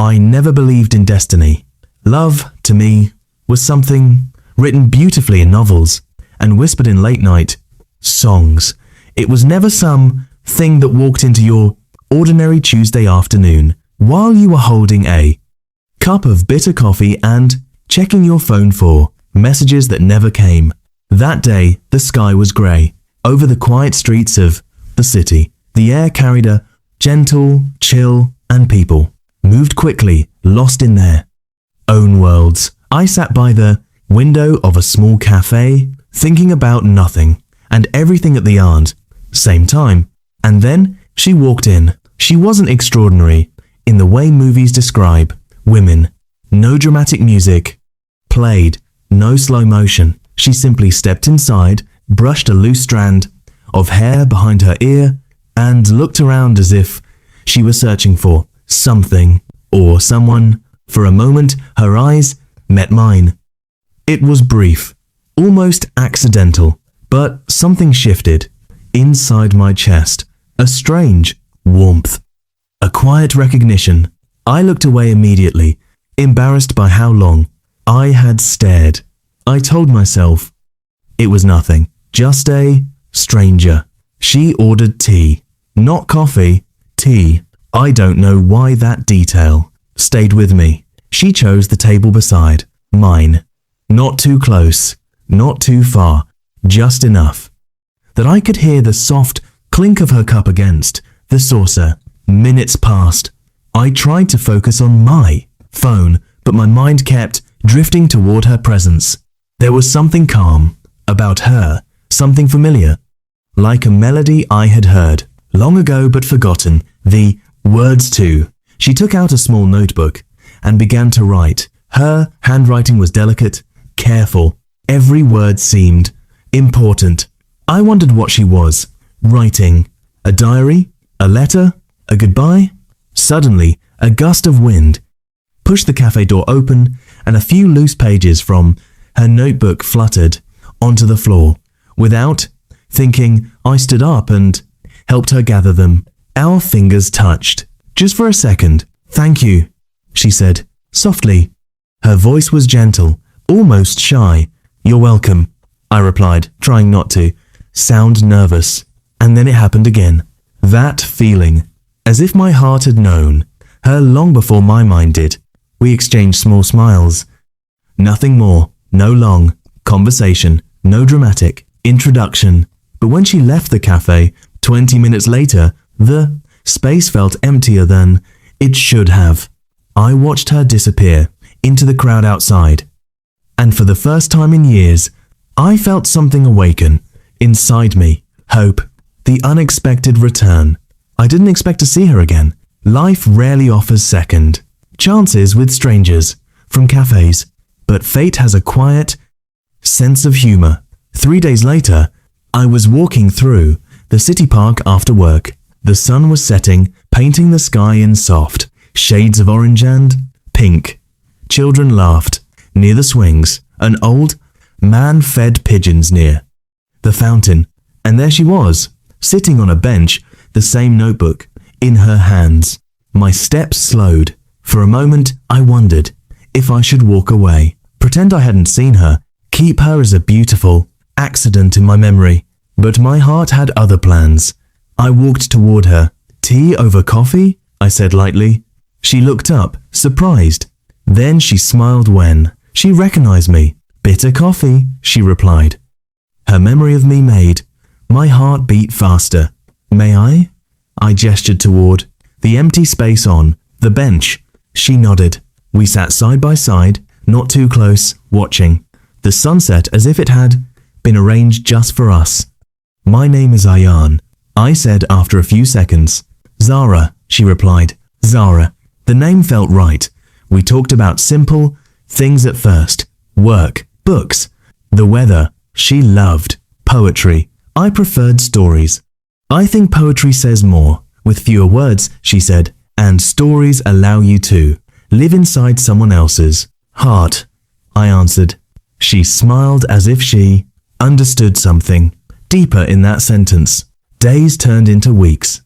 I never believed in destiny. Love, to me, was something written beautifully in novels and whispered in late-night songs. It was never some thing that walked into your ordinary Tuesday afternoon while you were holding a cup of bitter coffee and checking your phone for messages that never came. That day, the sky was grey. Over the quiet streets of the city, the air carried a gentle chill, and people moved quickly, lost in their own worlds. I sat by the window of a small cafe, thinking about nothing and everything at the same time. And then she walked in. She wasn't extraordinary in the way movies describe women. No dramatic music played, no slow motion. She simply stepped inside, brushed a loose strand of hair behind her ear, and looked around as if she was searching for something or someone. For a moment, her eyes met mine. It was brief, almost accidental, but something shifted inside my chest. A strange warmth, a quiet recognition. I looked away immediately, embarrassed by how long I had stared. I told myself it was nothing, just a stranger. She ordered tea, not coffee, tea. I don't know why that detail stayed with me. She chose the table beside mine. Not too close, not too far, just enough that I could hear the soft clink of her cup against the saucer. Minutes passed. I tried to focus on my phone, but my mind kept drifting toward her presence. There was something calm about her, something familiar, like a melody I had heard long ago but forgotten the words to. She took out a small notebook and began to write. Her handwriting was delicate, careful. Every word seemed important. I wondered what she was writing. A diary? A letter? A goodbye? Suddenly, a gust of wind pushed the cafe door open and a few loose pages from her notebook fluttered onto the floor. Without thinking, I stood up and helped her gather them. Our fingers touched. Just for a second. Thank you, she said, softly. Her voice was gentle, almost shy. You're welcome, I replied, trying not to sound nervous. And then it happened again. That feeling, as if my heart had known her long before my mind did. We exchanged small smiles. Nothing more, no long conversation, no dramatic introduction. But when she left the cafe, 20 minutes later, the space felt emptier than it should have. I watched her disappear into the crowd outside. And for the first time in years, I felt something awaken inside me. Hope. The unexpected return. I didn't expect to see her again. Life rarely offers second chances with strangers from cafes, but fate has a quiet sense of humor. 3 days later, I was walking through the city park after work. The sun was setting, painting the sky in soft shades of orange and pink. Children laughed near the swings. An old man fed pigeons near the fountain, and there she was, sitting on a bench, the same notebook in her hands. My steps slowed. For a moment, I wondered if I should walk away, pretend I hadn't seen her, keep her as a beautiful accident in my memory. But my heart had other plans. I walked toward her. Tea over coffee? I said lightly. She looked up, surprised. Then she smiled when she recognized me. Bitter coffee, she replied. Her memory of me made my heart beat faster. May I? I gestured toward the empty space on the bench. She nodded. We sat side by side, not too close, watching the sunset as if it had been arranged just for us. My name is Ayan, I said after a few seconds. Zara, she replied. Zara. The name felt right. We talked about simple things at first. Work, books, the weather. She loved poetry. I preferred stories. I think poetry says more with fewer words, she said, and stories allow you to live inside someone else's heart. I answered. She smiled as if she understood something deeper in that sentence. Days turned into weeks.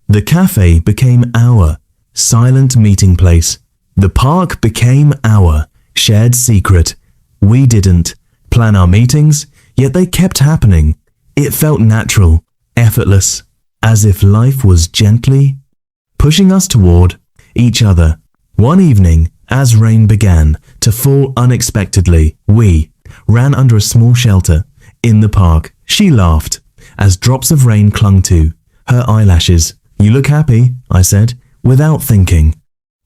The cafe became our silent meeting place. The park became our shared secret. We didn't plan our meetings, yet they kept happening. It felt natural, effortless, as if life was gently pushing us toward each other. One evening, as rain began to fall unexpectedly, we ran under a small shelter in the park. She laughed as drops of rain clung to her eyelashes. "You look happy," I said, without thinking.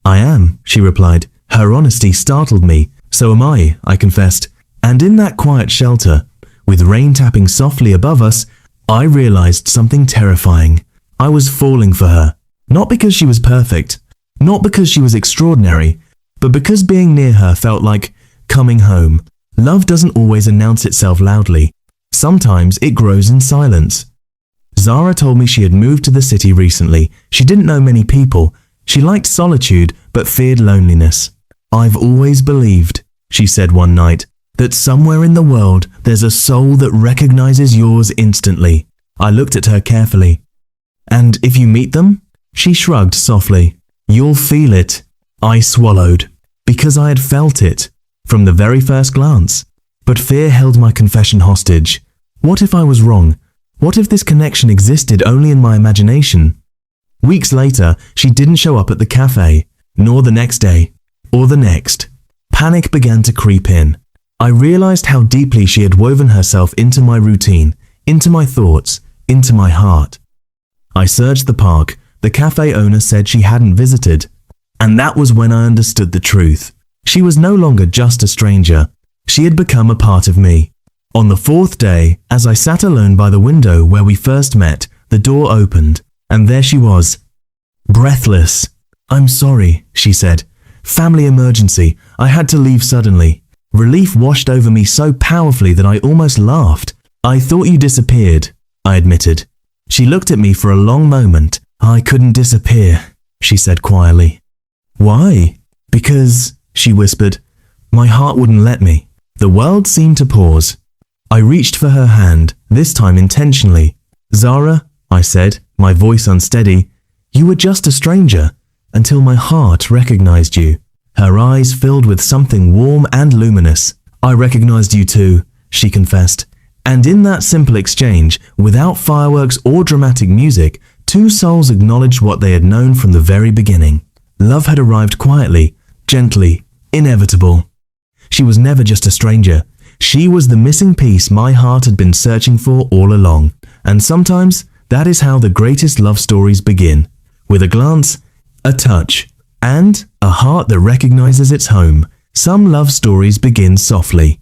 "I am," she replied. Her honesty startled me. "So am I confessed. And in that quiet shelter, with rain tapping softly above us, I realized something terrifying. I was falling for her. Not because she was perfect, not because she was extraordinary, but because being near her felt like coming home. Love doesn't always announce itself loudly. Sometimes it grows in silence. Zara told me she had moved to the city recently. She didn't know many people. She liked solitude, but feared loneliness. "I've always believed," she said one night, "that somewhere in the world there's a soul that recognizes yours instantly." I looked at her carefully. "And if you meet them?" She shrugged softly. "You'll feel it." I swallowed, because I had felt it from the very first glance. But fear held my confession hostage. What if I was wrong? What if this connection existed only in my imagination? Weeks later, she didn't show up at the cafe, nor the next day, or the next. Panic began to creep in. I realized how deeply she had woven herself into my routine, into my thoughts, into my heart. I searched the park. The cafe owner said she hadn't visited. And that was when I understood the truth. She was no longer just a stranger. She had become a part of me. On the fourth day, as I sat alone by the window where we first met, the door opened, and there she was, breathless. "I'm sorry," she said. "Family emergency. I had to leave suddenly." Relief washed over me so powerfully that I almost laughed. "I thought you disappeared," I admitted. She looked at me for a long moment. "I couldn't disappear," she said quietly. "Why?" "Because," she whispered, "my heart wouldn't let me." The world seemed to pause. I reached for her hand, this time intentionally. "Zara," I said, my voice unsteady, "you were just a stranger, until my heart recognized you." Her eyes filled with something warm and luminous. "I recognized you too," she confessed. And in that simple exchange, without fireworks or dramatic music, two souls acknowledged what they had known from the very beginning. Love had arrived quietly, gently, inevitable. She was never just a stranger. She was the missing piece my heart had been searching for all along. And sometimes that is how the greatest love stories begin. With a glance, a touch, and a heart that recognizes its home. Some love stories begin softly.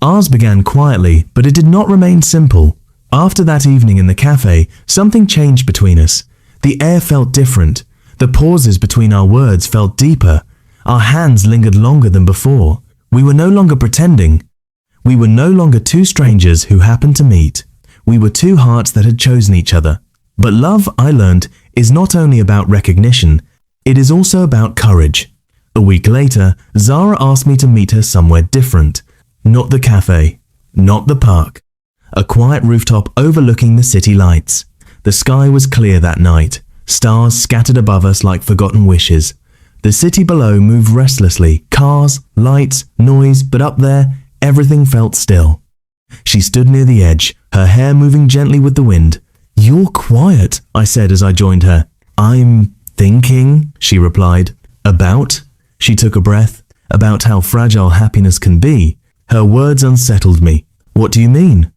Ours began quietly, but it did not remain simple. After that evening in the cafe, something changed between us. The air felt different. The pauses between our words felt deeper. Our hands lingered longer than before. We were no longer pretending. We were no longer two strangers who happened to meet. We were two hearts that had chosen each other. But love, I learned, is not only about recognition, it is also about courage. A week later, Zara asked me to meet her somewhere different. Not the cafe, not the park. A quiet rooftop overlooking the city lights. The sky was clear that night, stars scattered above us like forgotten wishes. The city below moved restlessly, cars, lights, noise, but up there, everything felt still. She stood near the edge, her hair moving gently with the wind. "You're quiet," I said as I joined her. "I'm thinking," she replied. "About?" She took a breath. "About how fragile happiness can be." Her words unsettled me. "What do you mean?"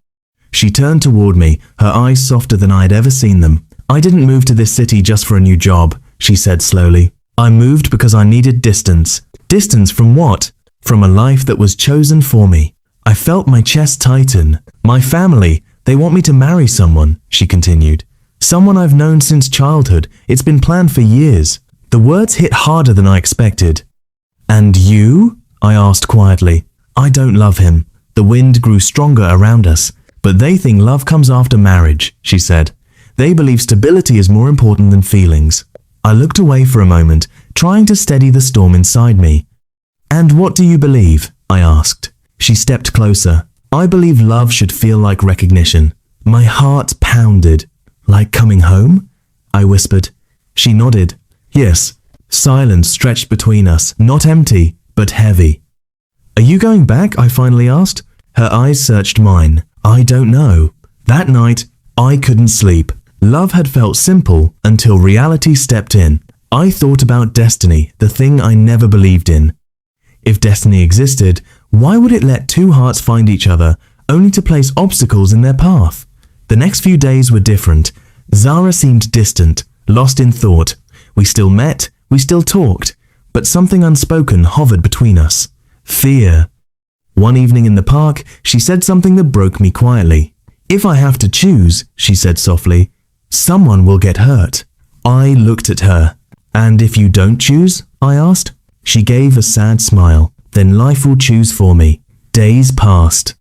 She turned toward me, her eyes softer than I had ever seen them. "I didn't move to this city just for a new job," she said slowly. "I moved because I needed distance." Distance from what? From a life that was chosen for me. I felt my chest tighten. "My family, they want me to marry someone," she continued. "Someone I've known since childhood. It's been planned for years." The words hit harder than I expected. "And you?" I asked quietly. "I don't love him." The wind grew stronger around us. "But they think love comes after marriage," she said. "They believe stability is more important than feelings." I looked away for a moment, trying to steady the storm inside me. "And what do you believe?" I asked. She stepped closer. "I believe love should feel like recognition." My heart pounded. "Like coming home?" I whispered. She nodded. "Yes, Silence stretched between us, not empty, but heavy. Are you going back? I finally asked. Her eyes searched mine. I don't know. That night, I couldn't sleep. Love had felt simple until reality stepped in. I thought about destiny, the thing I never believed in. If destiny existed, why would it let two hearts find each other only to place obstacles in their path? The next few days were different. Zara seemed distant, lost in thought. We still met, we still talked, but something unspoken hovered between us. Fear. One evening in the park, she said something that broke me quietly. If I have to choose, she said softly, someone will get hurt. I looked at her. And if you don't choose? I asked. She gave a sad smile. Then life will choose for me. Days passed.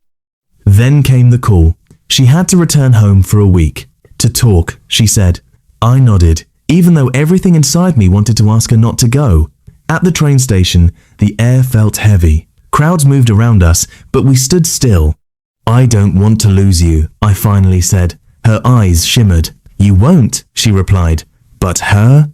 Then came the call. She had to return home for a week. To talk, she said. I nodded, even though everything inside me wanted to ask her not to go. At the train station, the air felt heavy. Crowds moved around us, but we stood still. I don't want to lose you, I finally said. Her eyes shimmered. You won't, she replied. But her?